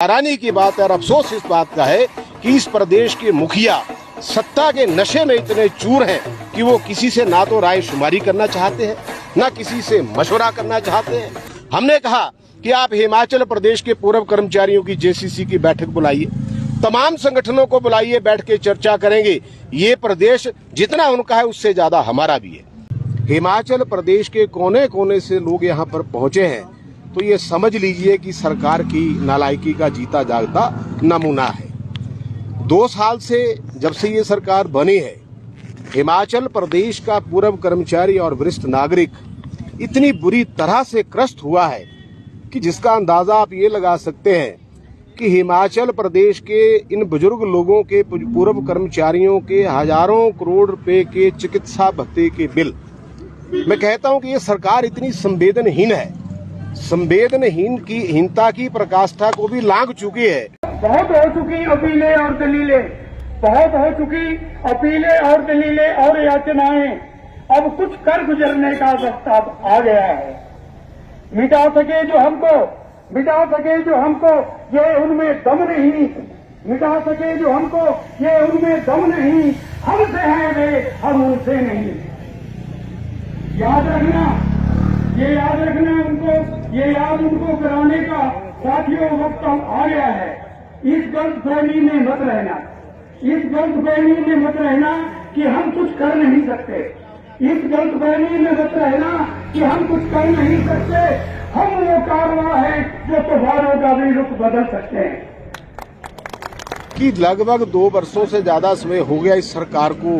हैरानी की बात है और अफसोस इस बात का है कि इस प्रदेश के मुखिया सत्ता के नशे में इतने चूर हैं कि वो किसी से ना तो राय शुमारी करना चाहते हैं, ना किसी से मशवरा करना चाहते हैं। हमने कहा कि आप हिमाचल प्रदेश के पूर्व कर्मचारियों की जेसीसी की बैठक बुलाइए, तमाम संगठनों को बुलाइए, बैठ के चर्चा करेंगे। ये प्रदेश जितना उनका है उससे ज्यादा हमारा भी है। हिमाचल प्रदेश के कोने कोने से लोग यहाँ पर पहुंचे हैं, तो ये समझ लीजिए कि सरकार की नालायकी का जीता जागता नमूना है। 2 साल से जब से ये सरकार बनी है, हिमाचल प्रदेश का पूर्व कर्मचारी और वरिष्ठ नागरिक इतनी बुरी तरह से ग्रस्त हुआ है कि जिसका अंदाजा आप ये लगा सकते हैं कि हिमाचल प्रदेश के इन बुजुर्ग लोगों के पूर्व कर्मचारियों के हजारों करोड़ रुपए के चिकित्सा भत्ते के बिल, मैं कहता हूं कि ये सरकार इतनी संवेदनहीन है, हीनता की प्रकाष्ठा को भी लांघ चुकी है। बहुत हो चुकी अपीलें और दलीलें, बहुत हो चुकी अपीलें और दलीलें और याचनाएं, अब कुछ कर गुजरने का वक्त आ गया है। मिटा सके जो हमको ये उनमें दम नहीं, मिटा सके जो हमको ये उनमें दम नहीं, हमसे हैं वे, हम उनसे नहीं। याद रखना उनको कराने का साथियों वक्त आ गया है। इस गलतफहमी में मत रहना कि हम कुछ कर नहीं सकते, हम वो कारवा है जो तूफानों का भी रुख बदल सकते हैं। कि लगभग 2 वर्षों से ज्यादा समय हो गया इस सरकार को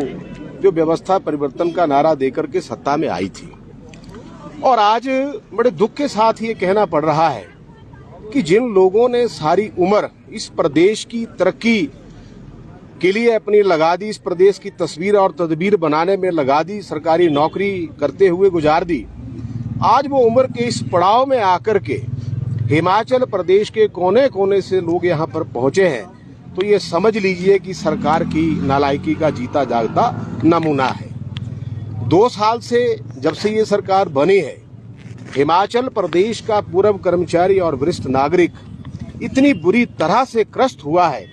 जो व्यवस्था परिवर्तन का नारा देकर के सत्ता में आई थी, और आज बड़े दुख के साथ ये कहना पड़ रहा है कि जिन लोगों ने सारी उम्र इस प्रदेश की तरक्की के लिए अपनी लगा दी, इस प्रदेश की तस्वीर और तदबीर बनाने में लगा दी, सरकारी नौकरी करते हुए गुजार दी, आज वो उम्र के इस पड़ाव में आकर के हिमाचल प्रदेश के कोने कोने से लोग यहाँ पर पहुंचे हैं, तो ये समझ लीजिए कि सरकार की नालायकी का जीता जागता नमूना है। 2 साल से जब से ये सरकार बनी है, हिमाचल प्रदेश का पूर्व कर्मचारी और वरिष्ठ नागरिक इतनी बुरी तरह से ग्रस्त हुआ है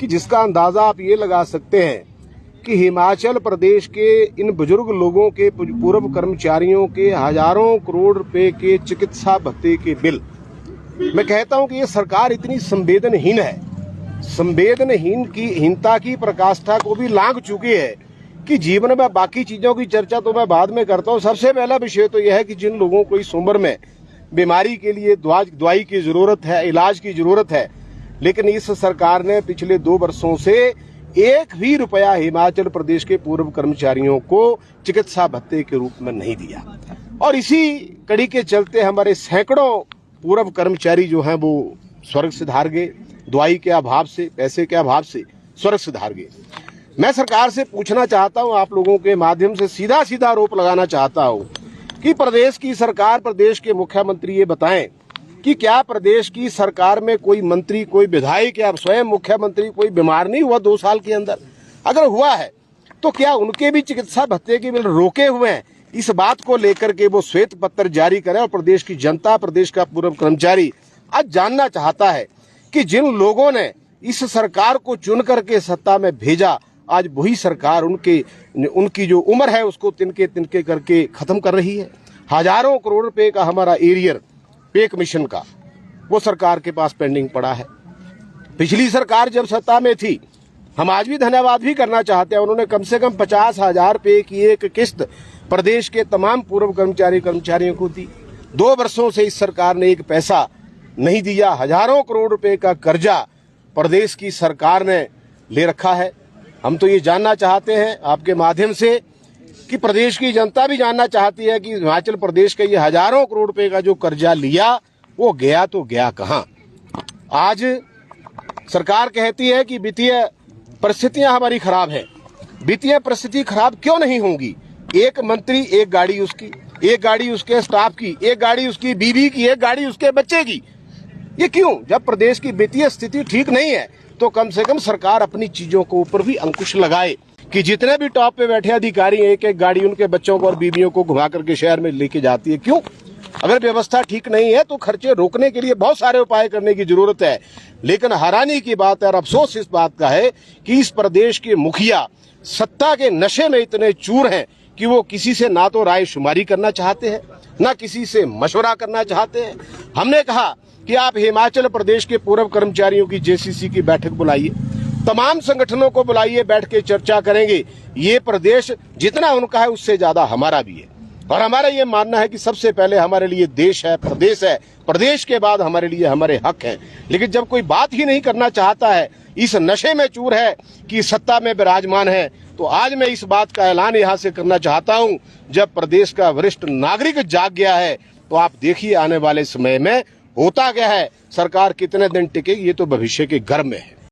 कि जिसका अंदाजा आप ये लगा सकते हैं कि हिमाचल प्रदेश के इन बुजुर्ग लोगों के पूर्व कर्मचारियों के हजारों करोड़ रुपए के चिकित्सा भत्ते के बिल, मैं कहता हूं कि ये सरकार इतनी संवेदनहीन है, हीनता की प्रकाष्ठा को भी लांघ चुकी है कि जीवन में बाकी चीजों की चर्चा तो मैं बाद में करता हूं। सबसे पहला विषय तो यह है कि जिन लोगों को इस उम्र में बीमारी के लिए दवाई की जरूरत है, इलाज की जरूरत है, लेकिन इस सरकार ने पिछले 2 वर्षों से 1 भी रुपया हिमाचल प्रदेश के पूर्व कर्मचारियों को चिकित्सा भत्ते के रूप में नहीं दिया। और इसी कड़ी के चलते हमारे सैकड़ों पूर्व कर्मचारी जो हैं वो स्वर्ग सिधार गए, दवाई के अभाव से, पैसे के अभाव से स्वर्ग सिधार गए। मैं सरकार से पूछना चाहता हूं, आप लोगों के माध्यम से सीधा आरोप लगाना चाहता हूं कि प्रदेश की सरकार, प्रदेश के मुख्यमंत्री ये बताएं कि क्या प्रदेश की सरकार में कोई मंत्री, कोई विधायक या स्वयं मुख्यमंत्री कोई बीमार नहीं हुआ 2 साल के अंदर? अगर हुआ है तो क्या उनके भी चिकित्सा भत्ते के बिल रोके हुए हैं? इस बात को लेकर के वो श्वेत पत्र जारी करें और प्रदेश की जनता, प्रदेश का पूर्व कर्मचारी आज जानना चाहता है कि जिन लोगों ने इस सरकार को चुन करके सत्ता में भेजा, आज वही सरकार उनकी जो उम्र है उसको तिनके करके खत्म कर रही है। हजारों करोड़ रुपए का हमारा एरियर पे कमीशन का वो सरकार के पास पेंडिंग पड़ा है। पिछली सरकार जब सत्ता में थी, हम आज भी धन्यवाद भी करना चाहते हैं, उन्होंने कम से कम 50,000 रुपए की एक किस्त प्रदेश के तमाम पूर्व कर्मचारियों को दी। 2 वर्षों से इस सरकार ने 1 पैसा नहीं दिया। हजारों करोड़ रुपए का कर्जा प्रदेश की सरकार ने ले रखा है। हम तो ये जानना चाहते हैं आपके माध्यम से कि प्रदेश की जनता भी जानना चाहती है कि हिमाचल प्रदेश का ये हजारों करोड़ रुपए का जो कर्जा लिया वो गया तो गया कहां? आज सरकार कहती है कि वित्तीय परिस्थितियां हमारी खराब है। वित्तीय परिस्थिति खराब क्यों नहीं होंगी? एक मंत्री, एक गाड़ी उसकी, एक गाड़ी उसके स्टाफ की, एक गाड़ी उसकी बीवी की, एक गाड़ी उसके बच्चे की। ये क्यों? जब प्रदेश की वित्तीय स्थिति ठीक नहीं है तो कम से कम सरकार अपनी चीजों के ऊपर भी अंकुश लगाए कि जितने भी टॉप पे बैठे अधिकारी हैं, एक एक गाड़ी उनके बच्चों को और बीवियों को घुमा करके शहर में लेके जाती है। क्यों? अगर व्यवस्था ठीक नहीं है तो खर्चे रोकने के लिए बहुत सारे उपाय करने की जरूरत है। लेकिन हैरानी की बात है और अफसोस इस बात का है कि इस प्रदेश के मुखिया सत्ता के नशे में इतने चूर हैं कि वो किसी से ना तो राय शुमारी करना चाहते हैं, ना किसी से मशवरा करना चाहते हैं। हमने कहा कि आप हिमाचल प्रदेश के पूर्व कर्मचारियों की जेसीसी की बैठक बुलाइए, तमाम संगठनों को बुलाइए, बैठ के चर्चा करेंगे। ये प्रदेश जितना उनका है उससे ज्यादा हमारा भी है और हमारा ये मानना है कि सबसे पहले हमारे लिए देश है, प्रदेश के बाद हमारे लिए हमारे हक हैं। लेकिन जब कोई बात ही नहीं करना चाहता है, इस नशे में चूर है कि सत्ता में विराजमान है, तो आज मैं इस बात का ऐलान यहां से करना चाहता हूं, जब प्रदेश का वरिष्ठ नागरिक जाग गया है तो आप देखिए आने वाले समय में होता क्या है, सरकार कितने दिन टिकेगी ये तो भविष्य के गर्भ में है।